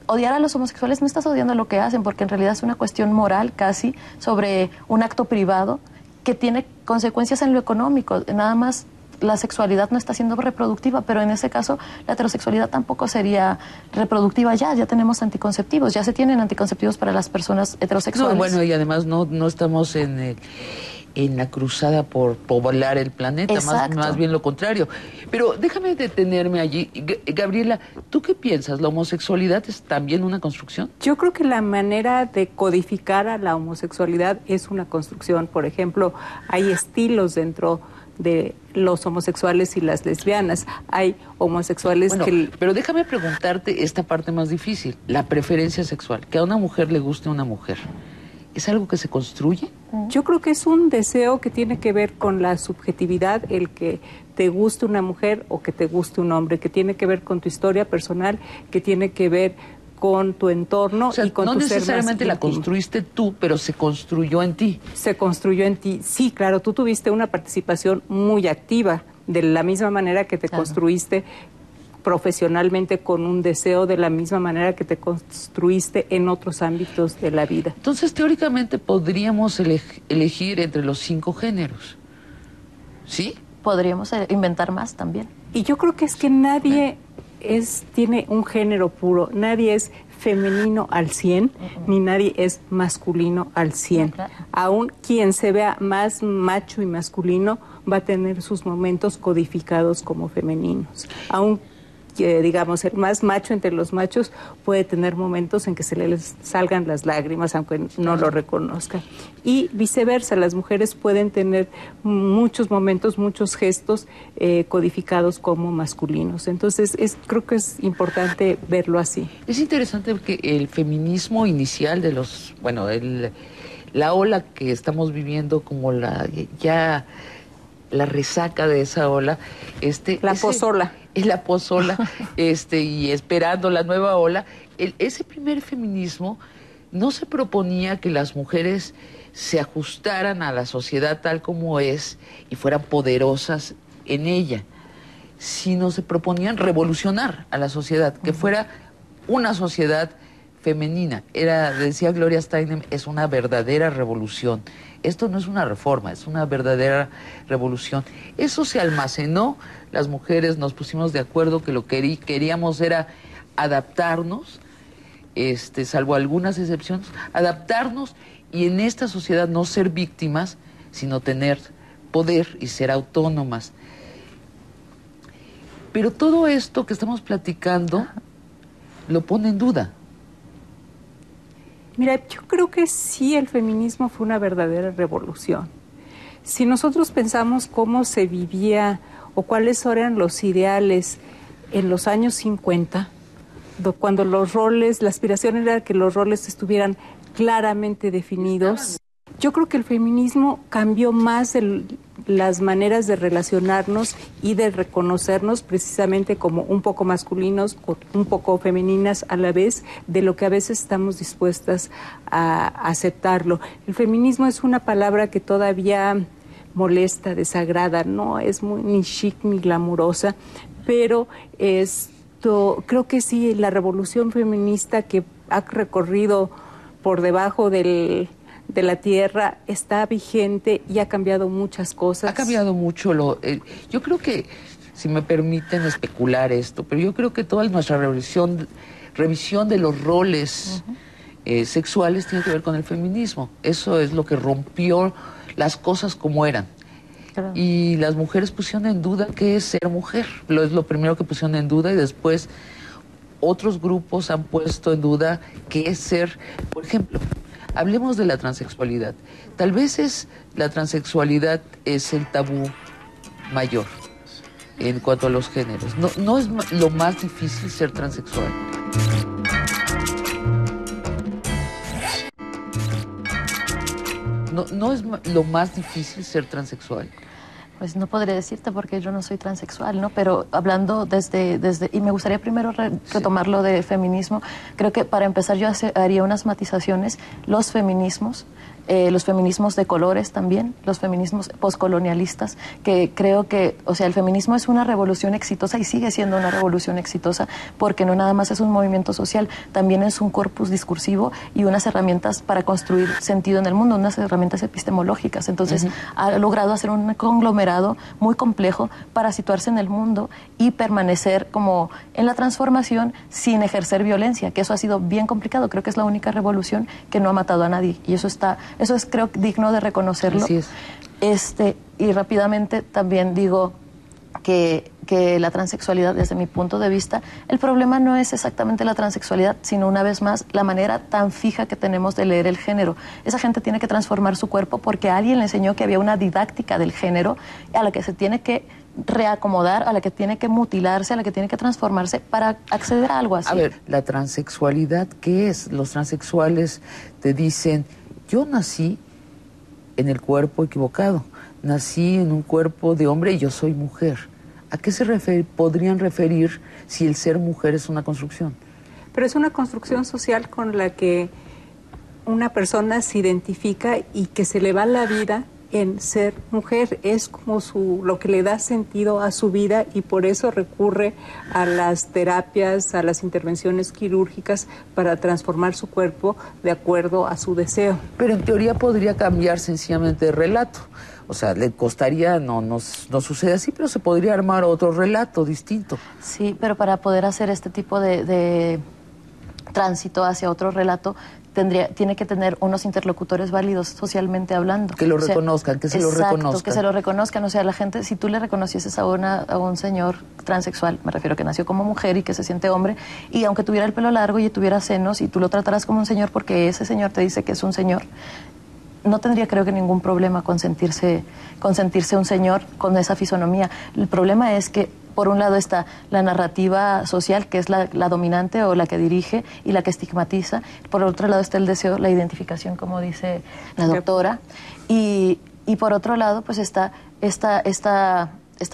odiar a los homosexuales no estás odiando lo que hacen, porque en realidad es una cuestión moral casi sobre un acto privado que tiene consecuencias en lo económico. Nada más la sexualidad no está siendo reproductiva, pero en ese caso la heterosexualidad tampoco sería reproductiva ya tenemos anticonceptivos, ya se tienen anticonceptivos para las personas heterosexuales. No, bueno, y además no estamos en la cruzada por poblar el planeta, más bien lo contrario. Pero déjame detenerme allí. Gabriela, ¿tú qué piensas? ¿La homosexualidad es también una construcción? Yo creo que la manera de codificar a la homosexualidad es una construcción. Por ejemplo, hay estilos dentro de los homosexuales y las lesbianas. Hay homosexuales Pero déjame preguntarte esta parte más difícil, la preferencia sexual. Que a una mujer le guste una mujer, ¿es algo que se construye? Yo creo que es un deseo que tiene que ver con la subjetividad, el que te guste una mujer o que te guste un hombre, que tiene que ver con tu historia personal, que tiene que ver con tu entorno, o sea, y con tu ser más íntimo. No necesariamente la construiste tú, pero se construyó en ti. Se construyó en ti. Sí, claro, tú tuviste una participación muy activa, de la misma manera que te construiste profesionalmente con un deseo, de la misma manera que te construiste en otros ámbitos de la vida. Entonces, teóricamente, podríamos elegir entre los 5 géneros, ¿sí? Podríamos inventar más también. Y yo creo que es que nadie tiene un género puro, nadie es femenino al 100, ni nadie es masculino al 100. Claro. Aún quien se vea más macho y masculino va a tener sus momentos codificados como femeninos. Aún digamos, el más macho entre los machos puede tener momentos en que se les salgan las lágrimas, aunque no lo reconozca. Y viceversa, las mujeres pueden tener muchos momentos, muchos gestos codificados como masculinos. Entonces, creo que es importante verlo así. Es interesante porque el feminismo inicial de los, bueno, la ola que estamos viviendo como la resaca de esa ola, pozola. Es la pozola, y esperando la nueva ola. Ese primer feminismo no se proponía que las mujeres se ajustaran a la sociedad tal como es y fueran poderosas en ella, sino se proponían revolucionar a la sociedad, que fuera una sociedad femenina. Decía Gloria Steinem, es una verdadera revolución. Esto no es una reforma, es una verdadera revolución. Eso se almacenó, las mujeres nos pusimos de acuerdo que lo que queríamos era adaptarnos, salvo algunas excepciones, adaptarnos y en esta sociedad no ser víctimas, sino tener poder y ser autónomas. Pero todo esto que estamos platicando lo pone en duda. Mira, yo creo que sí, el feminismo fue una verdadera revolución. Si nosotros pensamos cómo se vivía o cuáles eran los ideales en los años 50, cuando los roles, la aspiración era que los roles estuvieran claramente definidos, yo creo que el feminismo cambió más las maneras de relacionarnos y de reconocernos precisamente como un poco masculinos, un poco femeninas a la vez, de lo que a veces estamos dispuestas a aceptarlo. El feminismo es una palabra que todavía molesta, desagrada, no es ni chic ni glamurosa, pero creo que sí, la revolución feminista que ha recorrido por debajo de la tierra está vigente y ha cambiado muchas cosas. Ha cambiado mucho. Yo creo que, si me permiten especular esto, pero yo creo que toda nuestra revisión de los roles sexuales tiene que ver con el feminismo. Eso es lo que rompió las cosas como eran. Claro. Y las mujeres pusieron en duda qué es ser mujer. Es lo primero que pusieron en duda y después otros grupos han puesto en duda qué es ser, por ejemplo, hablemos de la transexualidad. Tal vez la transexualidad es el tabú mayor en cuanto a los géneros. No es lo más difícil ser transexual. No es lo más difícil ser transexual. Pues no podría decirte porque yo no soy transexual, ¿no? Pero hablando y me gustaría primero retomar lo de feminismo. Creo que para empezar yo haría unas matizaciones. Los feminismos de colores también, los feminismos poscolonialistas, que creo que, o sea, el feminismo es una revolución exitosa y sigue siendo una revolución exitosa porque no nada más es un movimiento social, también es un corpus discursivo y unas herramientas para construir sentido en el mundo, unas herramientas epistemológicas. Entonces, ha logrado hacer un conglomerado muy complejo para situarse en el mundo y permanecer como en la transformación sin ejercer violencia, que eso ha sido bien complicado. Creo que es la única revolución que no ha matado a nadie y eso es creo digno de reconocerlo. Así es. Y rápidamente también digo que la transexualidad, desde mi punto de vista, el problema no es exactamente la transexualidad, sino una vez más la manera tan fija que tenemos de leer el género. Esa gente tiene que transformar su cuerpo porque alguien le enseñó que había una didáctica del género a la que se tiene que reacomodar, a la que tiene que mutilarse, a la que tiene que transformarse para acceder a algo así. A ver, la transexualidad, ¿qué es? Los transexuales te dicen, yo nací en el cuerpo equivocado, nací en un cuerpo de hombre y yo soy mujer. ¿A qué se podrían referir si el ser mujer es una construcción? Pero es una construcción social con la que una persona se identifica y que se le va la vida en ser mujer. Es como lo que le da sentido a su vida y por eso recurre a las terapias, a las intervenciones quirúrgicas para transformar su cuerpo de acuerdo a su deseo. Pero en teoría podría cambiar sencillamente de relato. O sea, le costaría, no sucede así, pero se podría armar otro relato distinto. Sí, pero para poder hacer este tipo de tránsito hacia otro relato, tiene que tener unos interlocutores válidos socialmente hablando. Que lo reconozcan, que se lo reconozcan. Que se lo reconozcan. O sea, la gente, si tú le reconocieses a un señor transexual, me refiero que nació como mujer y que se siente hombre, y aunque tuviera el pelo largo y tuviera senos, y tú lo tratarás como un señor porque ese señor te dice que es un señor, no tendría, creo que, ningún problema con sentirse un señor con esa fisonomía. El problema es que, por un lado, está la narrativa social, que es la dominante o la que dirige y la que estigmatiza. Por otro lado está el deseo, la identificación, como dice la doctora. Y por otro lado, pues está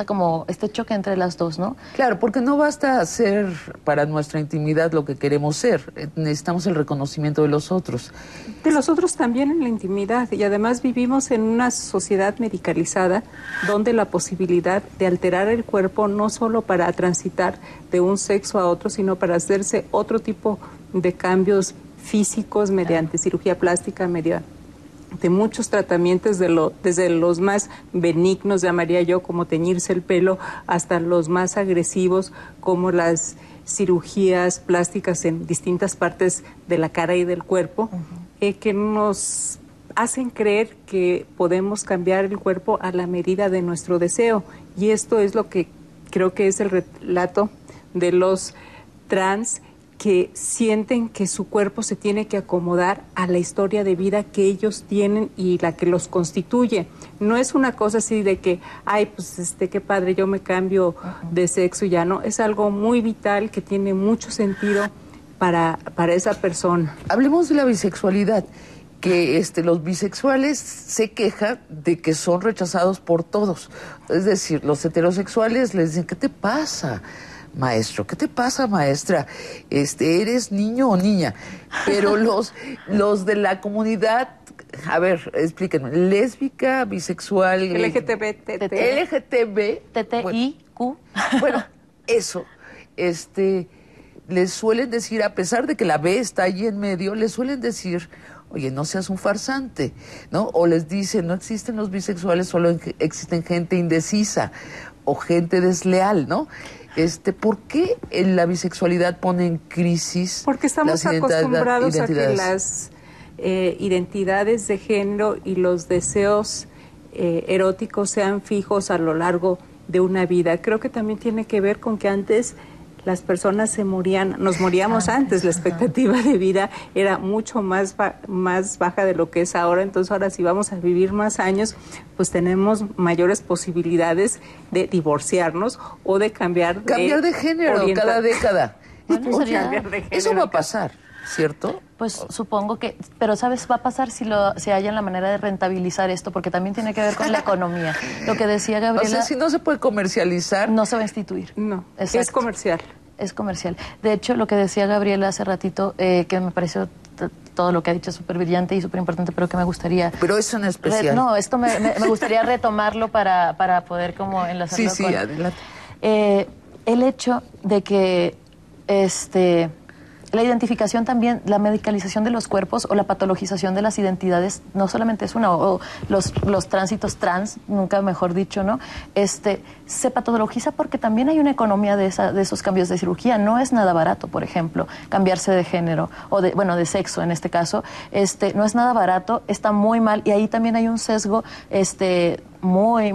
como este choque entre las dos, ¿no? Claro, porque no basta ser para nuestra intimidad lo que queremos ser. Necesitamos el reconocimiento de los otros. De los otros también en la intimidad. Y además vivimos en una sociedad medicalizada donde la posibilidad de alterar el cuerpo no solo para transitar de un sexo a otro, sino para hacerse otro tipo de cambios físicos mediante cirugía plástica, mediante muchos tratamientos, desde los más benignos, llamaría yo, como teñirse el pelo, hasta los más agresivos, como las cirugías plásticas en distintas partes de la cara y del cuerpo, que nos hacen creer que podemos cambiar el cuerpo a la medida de nuestro deseo. Y esto es lo que creo que es el relato de los trans, que sienten que su cuerpo se tiene que acomodar a la historia de vida que ellos tienen y la que los constituye. No es una cosa así de que, ay, pues qué padre, yo me cambio de sexo y ya no. Es algo muy vital que tiene mucho sentido para esa persona. Hablemos de la bisexualidad, que los bisexuales se quejan de que son rechazados por todos. Es decir, los heterosexuales les dicen, ¿qué te pasa, maestro? ¿Qué te pasa, maestra? ¿Eres niño o niña? Pero los de la comunidad, a ver, explíquenme, lésbica, bisexual, LGTB, TTIQ. Bueno, eso, les suelen decir, a pesar de que la B está ahí en medio, les suelen decir, oye, no seas un farsante, ¿no? O les dicen, no existen los bisexuales, solo existen gente indecisa o gente desleal, ¿no? ¿Por qué la bisexualidad pone en crisis? Porque estamos acostumbrados a que las identidades de género y los deseos eróticos sean fijos a lo largo de una vida. Creo que también tiene que ver con que antes las personas nos moríamos antes, la expectativa de vida era mucho más baja de lo que es ahora, entonces ahora si vamos a vivir más años, pues tenemos mayores posibilidades de divorciarnos o de cambiar de género cada década. Bueno, eso va a pasar. ¿cierto? Pues supongo que, pero ¿sabes? Va a pasar si hallan la manera de rentabilizar esto, porque también tiene que ver con la economía. Lo que decía Gabriela... O sea, si no se puede comercializar... No se va a instituir. No, Exacto. es comercial. Es comercial. De hecho, lo que decía Gabriela hace ratito, que me pareció todo lo que ha dicho súper brillante y súper importante, pero que me gustaría... Pero eso en especial. No, esto me gustaría retomarlo para poder como enlazarlo Sí, adelante. El hecho de que la identificación también, la medicalización de los cuerpos o la patologización de las identidades, no solamente es una, o los tránsitos trans, nunca mejor dicho, ¿no? Se patologiza porque también hay una economía de esos cambios de cirugía. No es nada barato, por ejemplo, cambiarse de género, o de sexo en este caso. No es nada barato, está muy mal, y ahí también hay un sesgo muy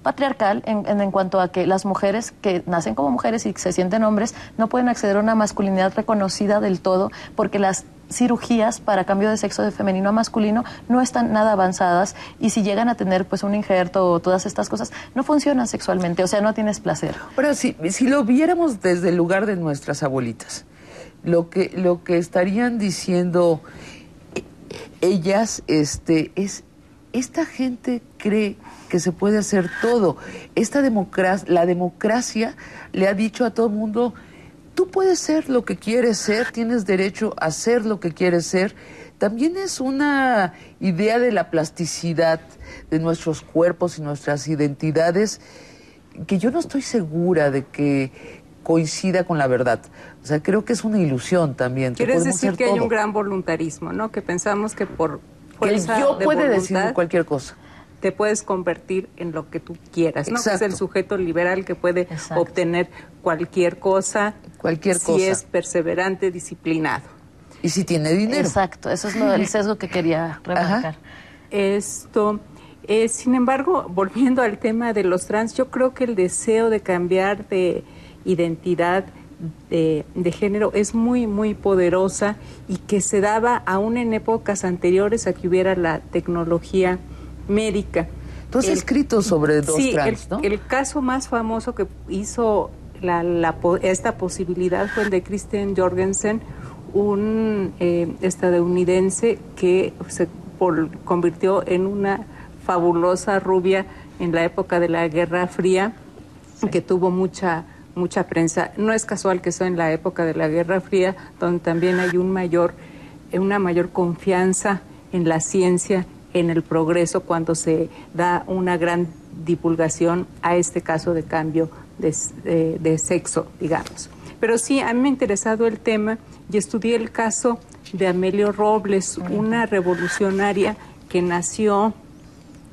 patriarcal en cuanto a que las mujeres que nacen como mujeres y se sienten hombres no pueden acceder a una masculinidad reconocida del todo, porque las cirugías para cambio de sexo de femenino a masculino no están nada avanzadas, y si llegan a tener pues un injerto o todas estas cosas, no funcionan sexualmente, o sea, no tienes placer. Ahora, si lo viéramos desde el lugar de nuestras abuelitas, lo que estarían diciendo ellas es: esta gente cree que se puede hacer todo. La democracia le ha dicho a todo el mundo: tú puedes ser lo que quieres ser, tienes derecho a ser lo que quieres ser. También es una idea de la plasticidad de nuestros cuerpos y nuestras identidades que yo no estoy segura de que coincida con la verdad. O sea, creo que es una ilusión también. Quieres decir que hay un gran voluntarismo, ¿no? Que pensamos que por fuerza que yo de puede voluntad decir cualquier cosa. Te puedes convertir en lo que tú quieras, ¿no? Que es el sujeto liberal que puede obtener cualquier cosa si es perseverante, disciplinado. Y si tiene dinero. Exacto, eso es el sesgo que quería remarcar. Sin embargo, volviendo al tema de los trans, yo creo que el deseo de cambiar de identidad de género es muy, muy poderosa, y que se daba aún en épocas anteriores a que hubiera la tecnología médica. Tú has escrito sobre dos trans, ¿no? El caso más famoso que hizo esta posibilidad fue el de Kristen Jorgensen, un estadounidense que se convirtió en una fabulosa rubia en la época de la Guerra Fría, que tuvo mucha prensa. No es casual que sea en la época de la Guerra Fría, donde también hay una mayor confianza en la ciencia, en el progreso, cuando se da una gran divulgación a este caso de cambio de sexo, digamos. Pero sí, a mí me ha interesado el tema y estudié el caso de Amelia Robles, una revolucionaria que nació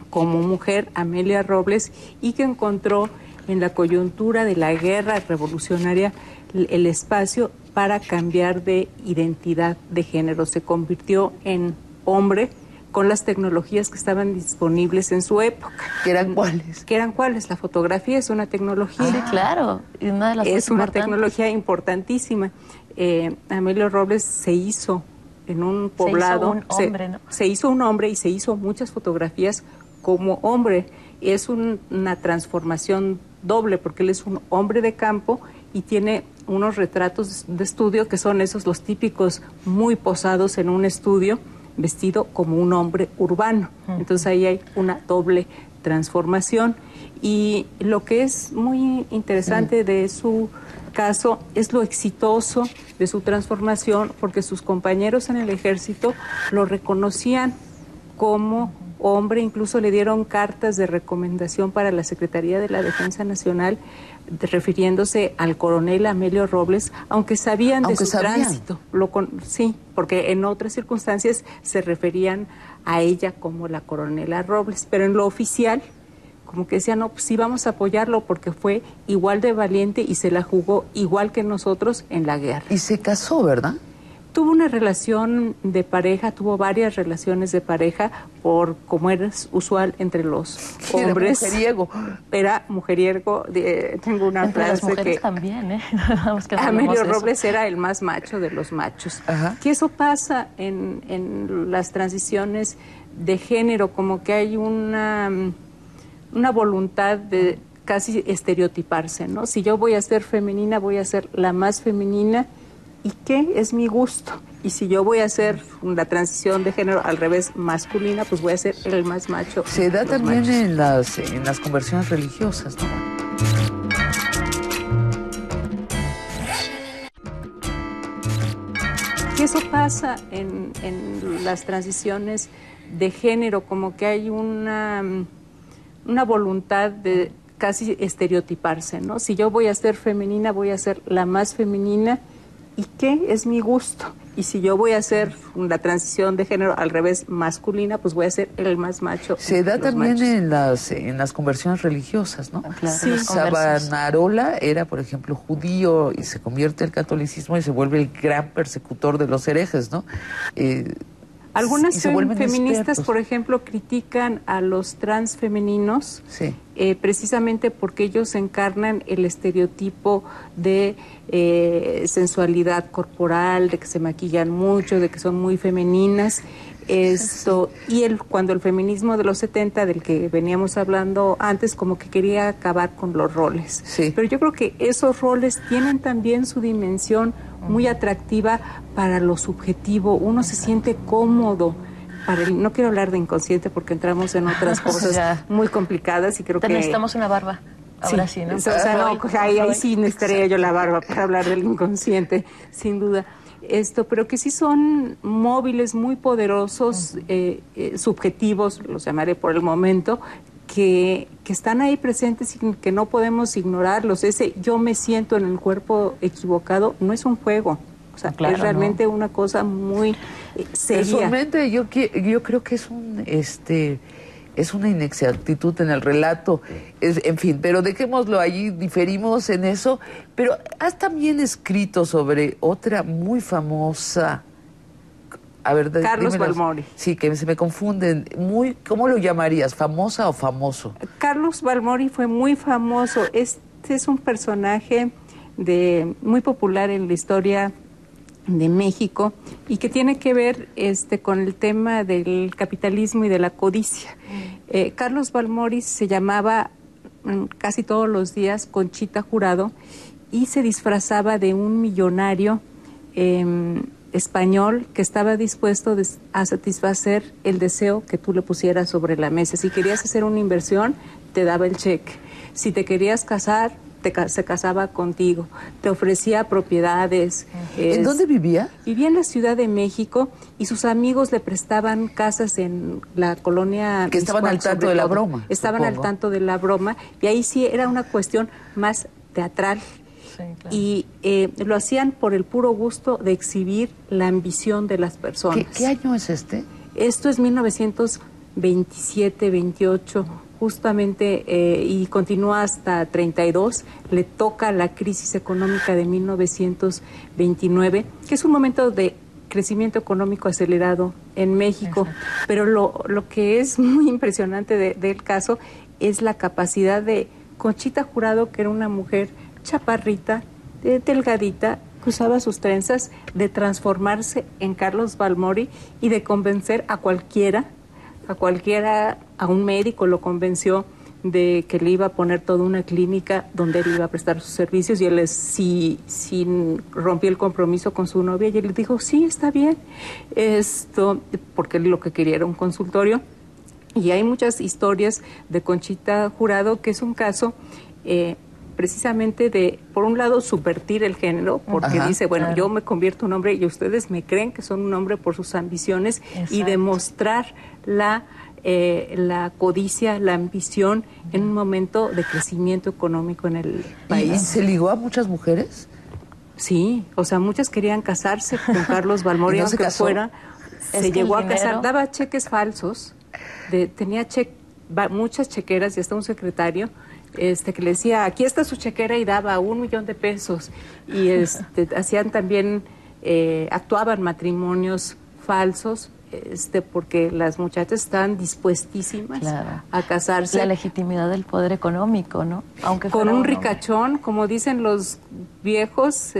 como mujer, Amelia Robles, y que encontró en la coyuntura de la guerra revolucionaria el espacio para cambiar de identidad de género. Se convirtió en hombre con las tecnologías que estaban disponibles en su época. ¿Qué eran cuáles? ¿Qué eran cuáles? La fotografía es una tecnología. Sí, claro. Y una de las es una tecnología importantísima. Amelia Robles se hizo en un poblado. Se hizo un hombre, ¿no? Se hizo un hombre y se hizo muchas fotografías como hombre. Es una transformación doble, porque él es un hombre de campo y tiene unos retratos de estudio que son esos los típicos, muy posados en un estudio, vestido como un hombre urbano. Entonces ahí hay una doble transformación. Y lo que es muy interesante de su caso es lo exitoso de su transformación, porque sus compañeros en el ejército lo reconocían como hombre, incluso le dieron cartas de recomendación para la Secretaría de la Defensa Nacional, refiriéndose al coronel Amelio Robles, aunque sabían de su tránsito. Sí, porque en otras circunstancias se referían a ella como la coronela Robles, pero en lo oficial, como que decían, no, pues sí, vamos a apoyarlo porque fue igual de valiente y se la jugó igual que nosotros en la guerra. Y se casó, ¿verdad? Tuvo una relación de pareja, tuvo varias relaciones de pareja, como era usual entre los hombres. Era mujeriego. Era mujeriego. Tengo una entre frase las mujeres que también, ¿eh? Amelio Robles era el más macho de los machos. Ajá. Que eso pasa en las transiciones de género, como que hay una voluntad de casi estereotiparse, ¿no? Si yo voy a ser femenina, voy a ser la más femenina, ¿y qué? Es mi gusto. Y si yo voy a hacer la transición de género al revés, masculina, pues voy a ser el más macho. Se da también en las conversiones religiosas, ¿no? Y eso pasa en las transiciones de género, como que hay una voluntad de casi estereotiparse, ¿no? Si yo voy a ser femenina, voy a ser la más femenina, ¿y qué? Es mi gusto. Y si yo voy a hacer la transición de género al revés, masculina, pues voy a ser el más macho. Se da también machos. en las conversiones religiosas, ¿no? Claro, sí. Savonarola era, por ejemplo, judío y se convierte al catolicismo y se vuelve el gran persecutor de los herejes, ¿no? Algunas feministas, expertos. por ejemplo, critican a los transfemeninos, sí. Precisamente porque ellos encarnan el estereotipo de sensualidad corporal, de que se maquillan mucho, de que son muy femeninas. Y cuando el feminismo de los 70, del que veníamos hablando antes, como que quería acabar con los roles. Sí. Pero yo creo que esos roles tienen también su dimensión muy atractiva para lo subjetivo. Uno se siente cómodo. No quiero hablar de inconsciente porque entramos en otras cosas muy complicadas y creo que... Necesitamos una barba. Ahora sí, ¿no? O sea, no, ahí sí necesitaría yo la barba para hablar del inconsciente, sin duda. Pero que sí son móviles muy poderosos, subjetivos, los llamaré por el momento, que están ahí presentes y que no podemos ignorarlos. Ese yo me siento en el cuerpo equivocado no es un juego. O sea, claro, es realmente una cosa muy seria. Personalmente, yo creo que es una inexactitud en el relato. En fin, pero dejémoslo allí, diferimos en eso. Pero has también escrito sobre otra muy famosa... A ver, Carlos dímelos. Balmori. Sí, que se me confunden. ¿Cómo lo llamarías? ¿Famosa o famoso? Carlos Balmori fue muy famoso. Este es un personaje muy popular en la historia de México y que tiene que ver con el tema del capitalismo y de la codicia. Carlos Balmori se llamaba casi todos los días Conchita Jurado y se disfrazaba de un millonario español que estaba dispuesto a satisfacer el deseo que tú le pusieras sobre la mesa. Si querías hacer una inversión, te daba el cheque. Si te querías casar, se casaba contigo, te ofrecía propiedades. ¿En dónde vivía? Vivía en la Ciudad de México y sus amigos le prestaban casas en la colonia... Que estaban al tanto de la broma. Estaban al tanto de la broma y ahí sí era una cuestión más teatral. Sí, claro. Y lo hacían por el puro gusto de exhibir la ambición de las personas. ¿Qué año es este? Esto es 1927, 28, justamente, y continúa hasta 32. Le toca la crisis económica de 1929, que es un momento de crecimiento económico acelerado en México. Exacto. Pero lo que es muy impresionante del caso es la capacidad de Conchita Jurado, que era una mujer chaparrita, delgadita, que usaba sus trenzas, de transformarse en Carlos Balmori y de convencer a cualquiera, a un médico lo convenció de que le iba a poner toda una clínica donde él iba a prestar sus servicios y él sí rompió el compromiso con su novia y él le dijo, sí, está bien, porque él lo que quería era un consultorio. Y hay muchas historias de Conchita Jurado, que es un caso... precisamente de, por un lado, subvertir el género, porque dice, bueno, claro, yo me convierto en hombre y ustedes me creen que son un hombre por sus ambiciones. Exacto. Y demostrar la codicia, la ambición en un momento de crecimiento económico en el país. ¿Y se ligó a muchas mujeres? Sí, o sea, muchas querían casarse con Carlos Balmori, ¿No aunque fuera, se llegó a casar, daba cheques falsos, tenía muchas chequeras y hasta un secretario que le decía, aquí está su chequera y daba $1,000,000 y hacían también, actuaban matrimonios falsos, porque las muchachas estaban dispuestísimas, claro, a casarse. La legitimidad del poder económico, ¿no? Aunque con un ricachón, como dicen los viejos,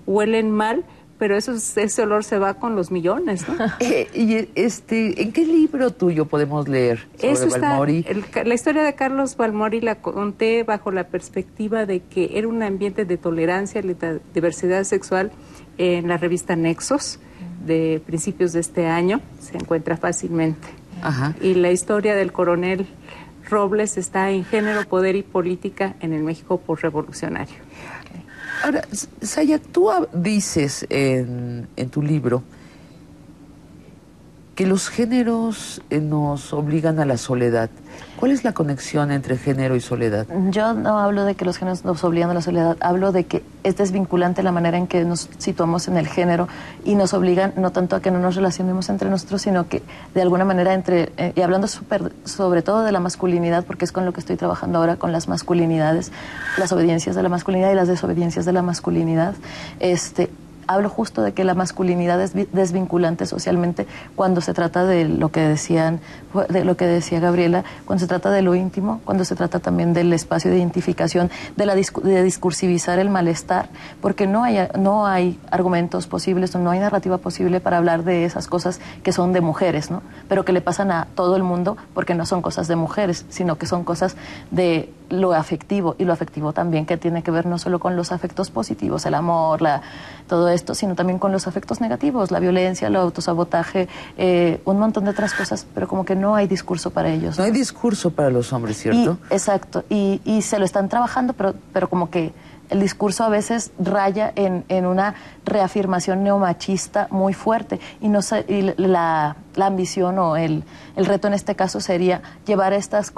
huelen mal, pero ese olor se va con los millones, ¿no? ¿En qué libro tuyo podemos leer sobre Balmori? La historia de Carlos Balmori la conté bajo la perspectiva de que era un ambiente de tolerancia, de diversidad sexual en la revista Nexos de principios de este año, se encuentra fácilmente. Ajá. Y la historia del coronel Robles está en Género, Poder y Política en el México posrevolucionario. Ahora, Sayak, tú dices en tu libro que los géneros nos obligan a la soledad. ¿Cuál es la conexión entre género y soledad? Yo no hablo de que los géneros nos obligan a la soledad, hablo de que es desvinculante la manera en que nos situamos en el género y nos obligan no tanto a que no nos relacionemos entre nosotros, sino que de alguna manera y hablando sobre todo de la masculinidad, porque es con lo que estoy trabajando ahora, con las masculinidades, las obediencias de la masculinidad y las desobediencias de la masculinidad, hablo justo de que la masculinidad es desvinculante socialmente cuando se trata de lo que decía Gabriela, cuando se trata de lo íntimo, cuando se trata también del espacio de identificación, de discursivizar el malestar, porque no hay argumentos posibles o no hay narrativa posible para hablar de esas cosas que son de mujeres, ¿no? Pero que le pasan a todo el mundo porque no son cosas de mujeres, sino que son cosas de lo afectivo, y lo afectivo también que tiene que ver no solo con los afectos positivos, el amor, todo esto, sino también con los afectos negativos, la violencia, el autosabotaje, un montón de otras cosas, pero como que no hay discurso para ellos. No hay discurso para los hombres, ¿cierto? Exacto, y se lo están trabajando, pero como que el discurso a veces raya en una reafirmación neomachista muy fuerte, y la ambición o el reto en este caso sería llevar estos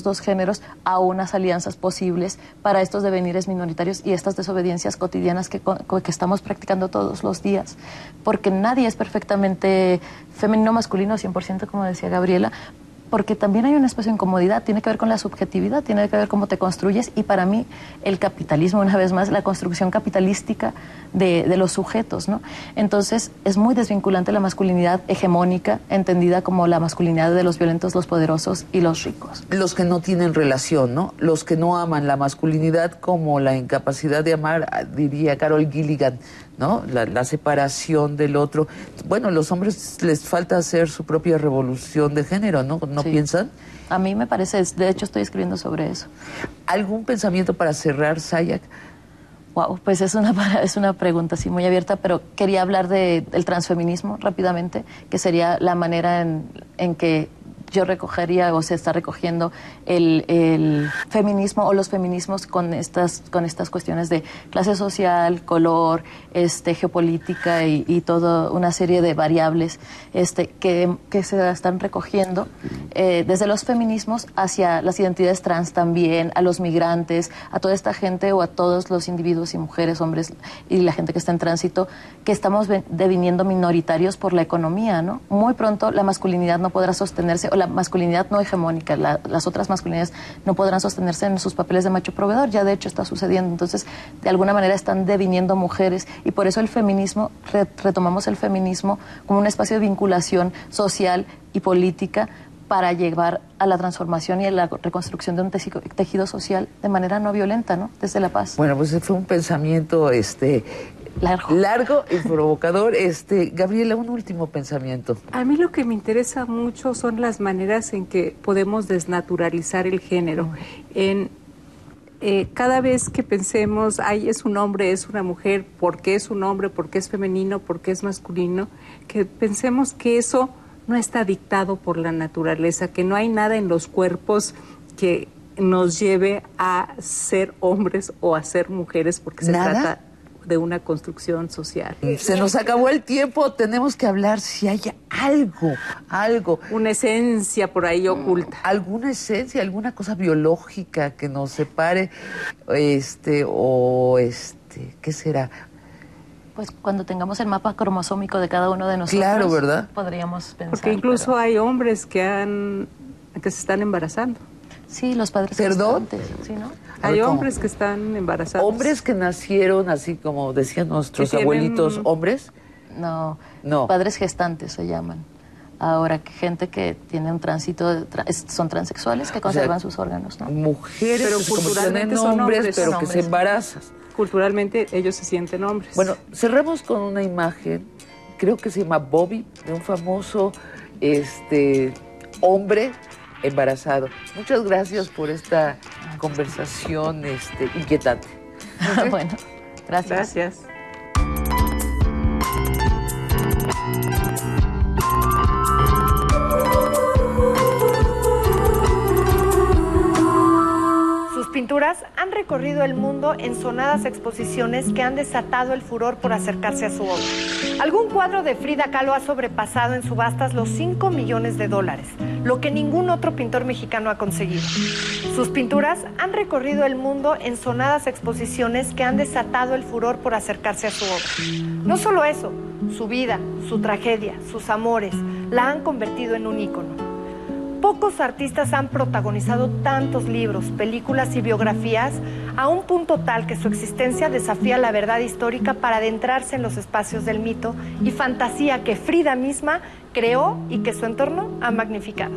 dos géneros a unas alianzas posibles para estos devenires minoritarios y estas desobediencias cotidianas que estamos practicando todos los días, porque nadie es perfectamente femenino masculino 100%, como decía Gabriela, porque también hay un espacio de incomodidad, tiene que ver con la subjetividad, tiene que ver cómo te construyes, y para mí el capitalismo, una vez más, la construcción capitalística de los sujetos, ¿no? Entonces es muy desvinculante la masculinidad hegemónica, entendida como la masculinidad de los violentos, los poderosos y los ricos. Los que no tienen relación, ¿no? Los que no aman la masculinidad como la incapacidad de amar, diría Carol Gilligan, ¿no? La separación del otro. Bueno, los hombres les falta hacer su propia revolución de género, ¿no? ¿No Sí. piensan? A mí me parece, de hecho estoy escribiendo sobre eso. ¿Algún pensamiento para cerrar, Sayak? Wow, pues es una pregunta así muy abierta, pero quería hablar del transfeminismo rápidamente, que sería la manera en que yo recogería o se está recogiendo el feminismo o los feminismos con estas cuestiones de clase social, color, geopolítica y toda una serie de variables que se están recogiendo desde los feminismos hacia las identidades trans también, a los migrantes, a toda esta gente o a todos los individuos y mujeres, hombres y la gente que está en tránsito, que estamos deviniendo minoritarios por la economía, ¿no? Muy pronto la masculinidad no podrá sostenerse, o la masculinidad no hegemónica, las otras masculinidades no podrán sostenerse en sus papeles de macho proveedor, ya de hecho está sucediendo. Entonces, de alguna manera están deviniendo mujeres, y por eso el feminismo, retomamos el feminismo como un espacio de vinculación social y política para llevar a la transformación y a la reconstrucción de un tejido social de manera no violenta, ¿no? Desde la paz. Bueno, pues fue un pensamiento largo y provocador. Gabriela, un último pensamiento. A mí lo que me interesa mucho son las maneras en que podemos desnaturalizar el género. Cada vez que pensemos, ay, es un hombre, es una mujer, ¿por qué es un hombre? ¿Por qué es femenino? ¿Por qué es masculino? Que pensemos que eso no está dictado por la naturaleza, que no hay nada en los cuerpos que nos lleve a ser hombres o a ser mujeres, porque se trata de una construcción social. Se nos acabó el tiempo, tenemos que hablar si hay algo. Una esencia por ahí oculta. Alguna esencia, alguna cosa biológica que nos separe, ¿qué será? Pues cuando tengamos el mapa cromosómico de cada uno de nosotros, claro, ¿verdad? Podríamos pensar. Porque incluso hay hombres que se están embarazando. Sí, los padres. ¿Perdón? Sí, ¿no? Hay hombres que están embarazados. ¿Hombres que nacieron así como decían nuestros abuelitos, hombres? No, no. Padres gestantes se llaman. Ahora, que gente que tiene un tránsito, son transexuales que conservan sus órganos, ¿no? Mujeres pero que se convierten en son hombres, pero son que se embarazan. Culturalmente ellos se sienten hombres. Bueno, cerramos con una imagen, creo que se llama Bobby, de un famoso hombre embarazado. Muchas gracias por esta conversación inquietante. Bueno, gracias. Gracias. recorrido el mundo en sonadas exposiciones que han desatado el furor por acercarse a su obra. Algún cuadro de Frida Kahlo ha sobrepasado en subastas los 5 millones de dólares, lo que ningún otro pintor mexicano ha conseguido. Sus pinturas han recorrido el mundo en sonadas exposiciones que han desatado el furor por acercarse a su obra. No solo eso, su vida, su tragedia, sus amores, la han convertido en un ícono. Pocos artistas han protagonizado tantos libros, películas y biografías a un punto tal que su existencia desafía la verdad histórica para adentrarse en los espacios del mito y fantasía que Frida misma creó y que su entorno ha magnificado.